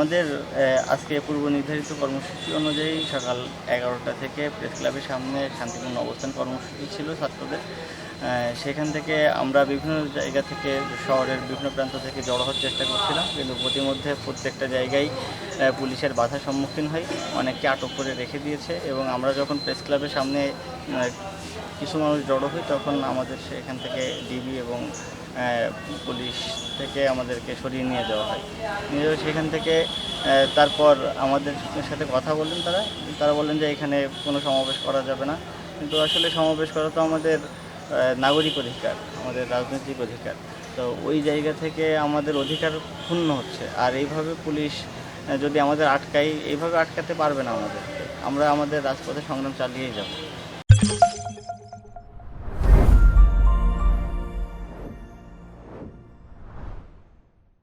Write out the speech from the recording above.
আমাদের আজকে পূর্ব নির্ধারিত কর্মসূচি অনুযায়ী সকাল 11টা থেকে প্রেস ক্লাবের সামনে শান্তিপূর্ণ অবস্থান কর্মসূচি ছিল ছাত্রদের। সেখান থেকে আমরা বিভিন্ন জায়গা থেকে শহরের বিভিন্ন প্রান্ত থেকে জড়ো হওয়ার চেষ্টা করছিলাম, কিন্তু প্রতিমধ্যে প্রত্যেকটা জায়গায় পুলিশের বাধার সম্মুখীন হই, অনেককে আটক করে রেখে দিয়েছে। এবং আমরা যখন প্রেস ক্লাবের সামনে কিছু মানুষ জড়ো হই, তখন আমাদের সেখান থেকে ডিবি এবং পুলিশ থেকে আমাদেরকে সরিয়ে নিয়ে যাওয়া হয়। সেখান থেকে তারপর আমাদের সাথে কথা বললেন তারা বললেন যে এখানে কোনো সমাবেশ করা যাবে না। কিন্তু আসলে সমাবেশ করা তো আমাদের নাগরিক অধিকার, আমাদের রাজনৈতিক অধিকার। তো ওই জায়গা থেকে আমাদের অধিকার ক্ষুণ্ণ হচ্ছে। আর এইভাবে পুলিশ যদি আমাদের এইভাবে আটকাতে পারবে না আমাদেরকে। আমরা আমাদের রাজপথে সংগ্রাম চালিয়েই যাব।